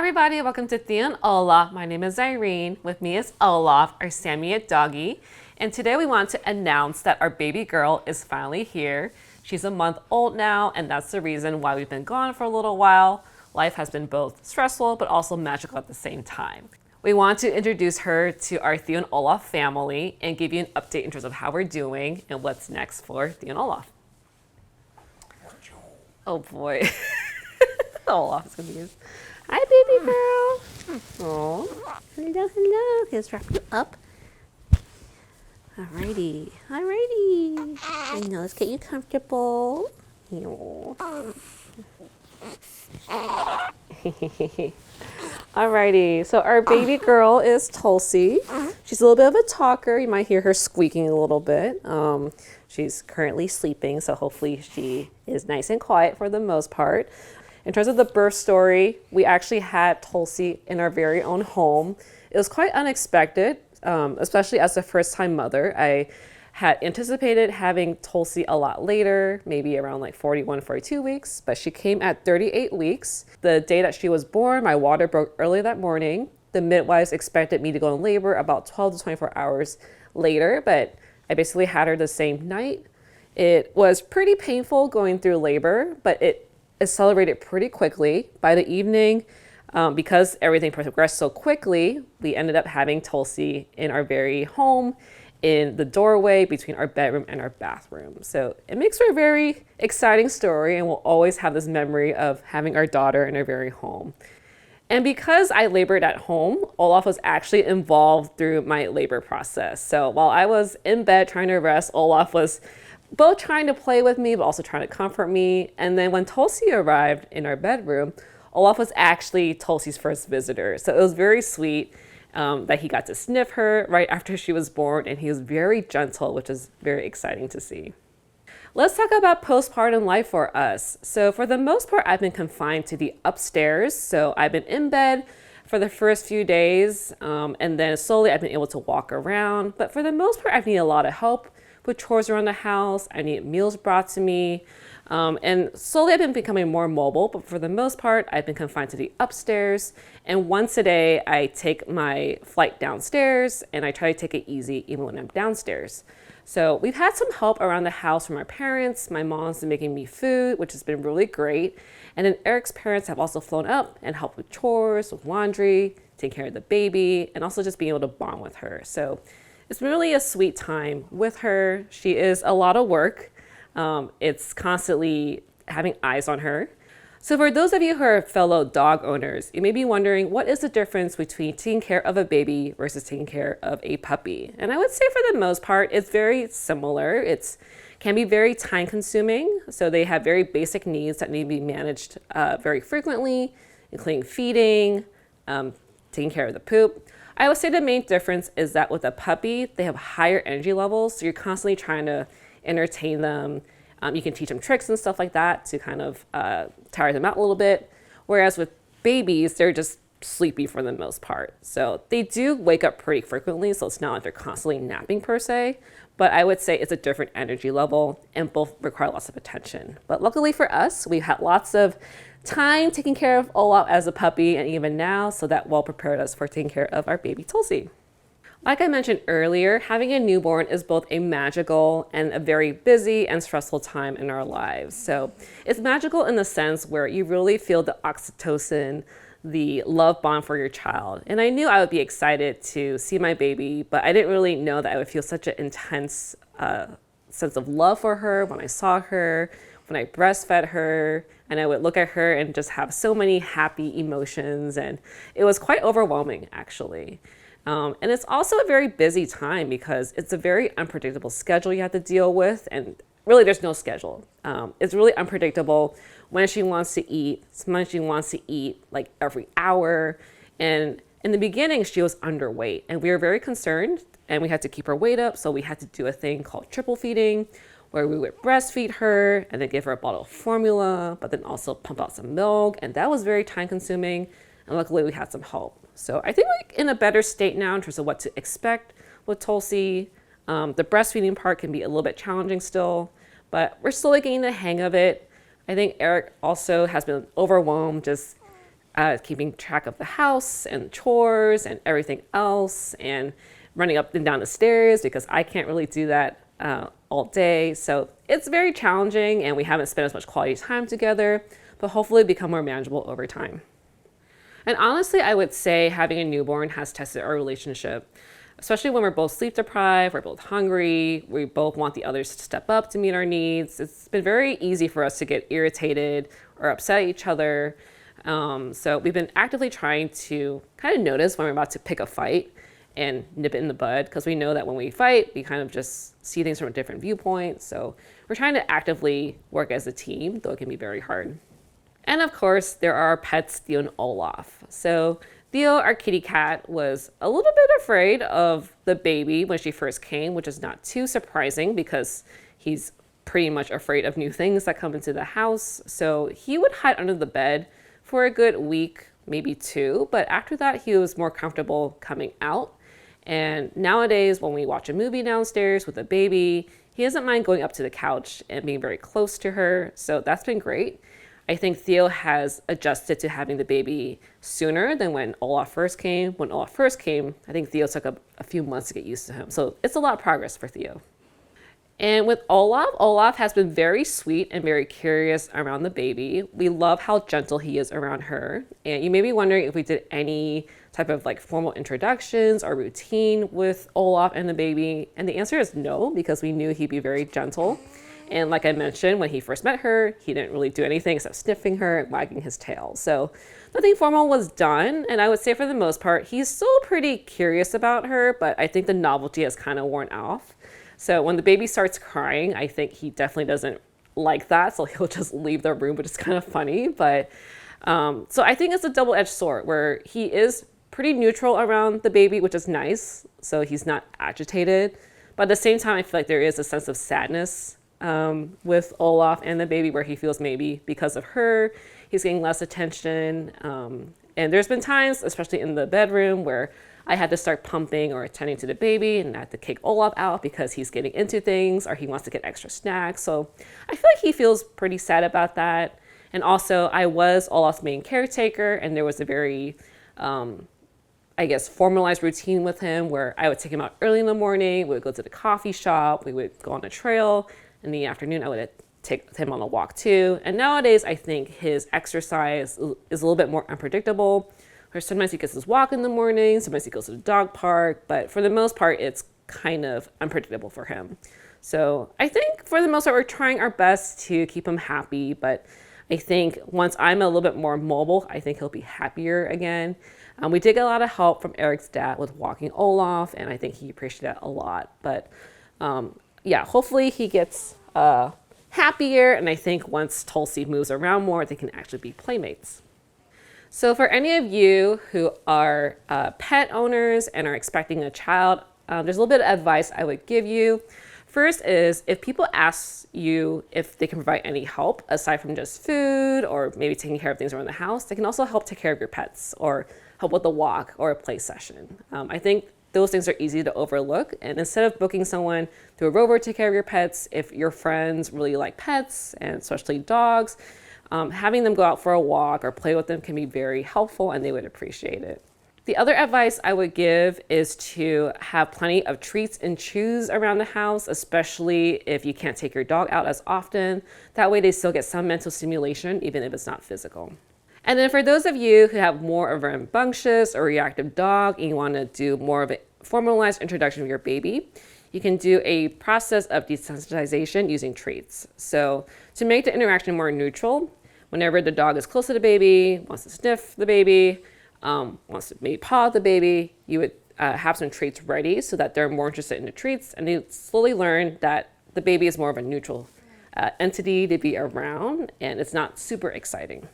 everybody, welcome to Thea and Olaf. My name is Irene. With me is Olaf, our Samoyed doggy. And today we want to announce that our baby girl is finally here. She's a month old now, and that's the reason why we've been gone for a little while. Life has been both stressful, but also magical at the same time. We want to introduce her to our Thea and Olaf family and give you an update in terms of how we're doing and what's next for Thea and Olaf. Oh boy. Olaf is confused. Hi, baby girl. Oh, hello, hello. Let's wrap you up. Alrighty. I know. Let's get you comfortable. Alrighty. So our baby girl is Tulsi. She's a little bit of a talker. You might hear her squeaking a little bit. She's currently sleeping, so hopefully she is nice and quiet for the most part. In terms of the birth story, we actually had Tulsi in our very own home. It was quite unexpected, especially as a first-time mother. I had anticipated having Tulsi a lot later, maybe around like 41, 42 weeks, but she came at 38 weeks. The day that she was born, my water broke early that morning. The midwives expected me to go in labor about 12 to 24 hours later, but I basically had her the same night. It was pretty painful going through labor, but it accelerated pretty quickly. By the evening, because everything progressed so quickly, we ended up having Tulsi in our very home, in the doorway between our bedroom and our bathroom. So it makes for a very exciting story, and we'll always have this memory of having our daughter in our very home. And because I labored at home, Olaf was actually involved through my labor process. So while I was in bed trying to rest, Olaf was both trying to play with me, but also trying to comfort me. And then when Tulsi arrived in our bedroom, Olaf was actually Tulsi's first visitor. So it was very sweet that he got to sniff her right after she was born, and he was very gentle, which is very exciting to see. Let's talk about postpartum life for us. So for the most part, I've been confined to the upstairs. So I've been in bed for the first few days, and then slowly I've been able to walk around. But for the most part, I've needed a lot of help with chores around the house. I need meals brought to me. And slowly I've been becoming more mobile, but for the most part, I've been confined to the upstairs. And once a day, I take my flight downstairs and I try to take it easy even when I'm downstairs. So we've had some help around the house from our parents. My mom's been making me food, which has been really great. And then Eric's parents have also flown up and helped with chores, with laundry, taking care of the baby, and also just being able to bond with her. So it's really a sweet time with her. She is a lot of work. It's constantly having eyes on her. So for those of you who are fellow dog owners, you may be wondering, what is the difference between taking care of a baby versus taking care of a puppy? And I would say for the most part, it's very similar. It can be very time consuming. So they have very basic needs that need to be managed very frequently, including feeding, taking care of the poop. I would say the main difference is that with a puppy, they have higher energy levels. So you're constantly trying to entertain them. You can teach them tricks and stuff like that to kind of tire them out a little bit. Whereas with babies, they're just sleepy for the most part. So they do wake up pretty frequently. So it's not like they're constantly napping per se, but I would say it's a different energy level and both require lots of attention. But luckily for us, we had lots of time taking care of Olaf as a puppy and even now, so that well prepared us for taking care of our baby Tulsi. Like I mentioned earlier, having a newborn is both a magical and a very busy and stressful time in our lives. So it's magical in the sense where you really feel the oxytocin, the love bond for your child. And I knew I would be excited to see my baby, but I didn't really know that I would feel such an intense sense of love for her when I saw her, when I breastfed her, and I would look at her and just have so many happy emotions. And it was quite overwhelming, actually. And it's also a very busy time because it's a very unpredictable schedule you have to deal with. And really, there's no schedule. It's really unpredictable when she wants to eat. Sometimes she wants to eat like every hour. And in the beginning, she was underweight. And we were very concerned. And we had to keep her weight up. So we had to do a thing called triple feeding, where we would breastfeed her and then give her a bottle of formula, but then also pump out some milk. And that was very time consuming. And luckily, we had some help. So I think we're in a better state now in terms of what to expect with Tulsi. The breastfeeding part can be a little bit challenging still, but we're slowly getting the hang of it. I think Eric also has been overwhelmed just keeping track of the house and chores and everything else, and running up and down the stairs because I can't really do that all day. So it's very challenging, and we haven't spent as much quality time together, but hopefully become more manageable over time. And honestly, I would say having a newborn has tested our relationship, especially when we're both sleep deprived, we're both hungry, we both want the others to step up to meet our needs. It's been very easy for us to get irritated or upset at each other. So we've been actively trying to kind of notice when we're about to pick a fight and nip it in the bud, because we know that when we fight, we kind of just see things from a different viewpoint. So we're trying to actively work as a team, though it can be very hard. And of course, there are our pets, Theo and Olaf. So Theo, our kitty cat, was a little bit afraid of the baby when she first came, which is not too surprising because he's pretty much afraid of new things that come into the house. So he would hide under the bed for a good week, maybe 2. But after that, he was more comfortable coming out. And nowadays, when we watch a movie downstairs with a baby, he doesn't mind going up to the couch and being very close to her. So that's been great. I think Theo has adjusted to having the baby sooner than when Olaf first came. When Olaf first came, I think Theo took a few months to get used to him. So it's a lot of progress for Theo. And with Olaf has been very sweet and very curious around the baby. We love how gentle he is around her. And you may be wondering if we did any type of like formal introductions or routine with Olaf and the baby. And the answer is no, because we knew he'd be very gentle. And like I mentioned, when he first met her, he didn't really do anything except sniffing her and wagging his tail. So nothing formal was done. And I would say for the most part, he's still pretty curious about her, but I think the novelty has kind of worn off. So when the baby starts crying, I think he definitely doesn't like that. So he'll just leave the room, which is kind of funny. But so I think it's a double-edged sword where he is pretty neutral around the baby, which is nice. So he's not agitated. But at the same time, I feel like there is a sense of sadness with Olaf and the baby, where he feels maybe because of her, he's getting less attention. And there's been times, especially in the bedroom, where I had to start pumping or attending to the baby and I had to kick Olaf out because he's getting into things or he wants to get extra snacks. So I feel like he feels pretty sad about that. And also, I was Olaf's main caretaker, and there was a very, formalized routine with him where I would take him out early in the morning, we would go to the coffee shop, we would go on a trail. In the afternoon, I would take him on a walk too. And nowadays, I think his exercise is a little bit more unpredictable. Or sometimes he gets his walk in the morning, sometimes he goes to the dog park, but for the most part, it's kind of unpredictable for him. So I think for the most part, we're trying our best to keep him happy, but I think once I'm a little bit more mobile, I think he'll be happier again. We did get a lot of help from Eric's dad with walking Olaf, and I think he appreciated that a lot. But hopefully he gets happier, and I think once Tulsi moves around more, they can actually be playmates. So for any of you who are pet owners and are expecting a child, there's a little bit of advice I would give you. First is, if people ask you if they can provide any help aside from just food or maybe taking care of things around the house, they can also help take care of your pets or help with a walk or a play session. I think those things are easy to overlook. And instead of booking someone through a rover to take care of your pets, if your friends really like pets, and especially dogs, having them go out for a walk or play with them can be very helpful, and they would appreciate it. The other advice I would give is to have plenty of treats and chews around the house, especially if you can't take your dog out as often. That way they still get some mental stimulation, even if it's not physical. And then for those of you who have more of a rambunctious or reactive dog and you want to do more of a formalized introduction of your baby, you can do a process of desensitization using treats. So to make the interaction more neutral, whenever the dog is close to the baby, wants to sniff the baby, wants to maybe paw the baby, you would have some treats ready so that they're more interested in the treats, and they slowly learn that the baby is more of a neutral entity to be around, and it's not super exciting.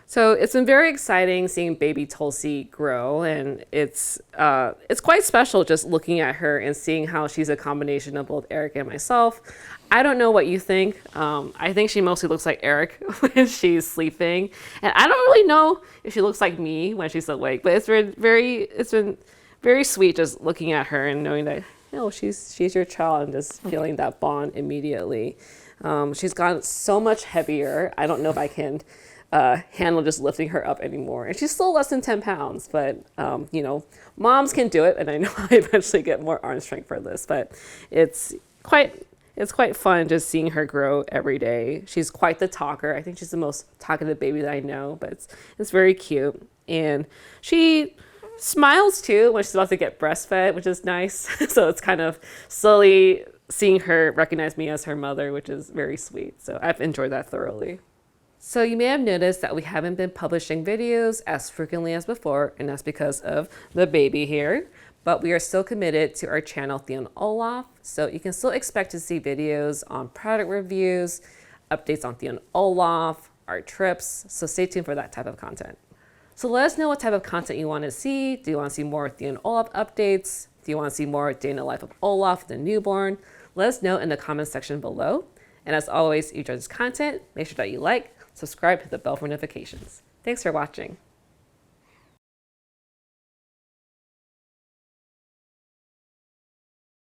So it's been very exciting seeing baby Tulsi grow, and it's quite special just looking at her and seeing how she's a combination of both Eric and myself. I don't know what you think. I think she mostly looks like Eric when she's sleeping, and I don't really know if she looks like me when she's awake. But it's been very sweet just looking at her and knowing that she's your child and just feeling that bond immediately. She's gotten so much heavier. I don't know if I can handle just lifting her up anymore. And she's still less than 10 pounds, but you know, moms can do it. And I know I eventually get more arm strength for this, but it's quite fun just seeing her grow every day. She's quite the talker. I think she's the most talkative baby that I know, but it's very cute. And she smiles too when she's about to get breastfed, which is nice. So it's kind of slowly seeing her recognize me as her mother, which is very sweet. So I've enjoyed that thoroughly. So you may have noticed that we haven't been publishing videos as frequently as before, and that's because of the baby here. But we are still committed to our channel, Theo and Olaf. So you can still expect to see videos on product reviews, updates on Theo and Olaf, our trips. So stay tuned for that type of content. So let us know what type of content you want to see. Do you want to see more Theo and Olaf updates? Do you want to see more day in the life of Olaf, the newborn? Let us know in the comments section below. And as always, if you enjoy this content, make sure that you like, subscribe, hit the bell for notifications. Thanks for watching.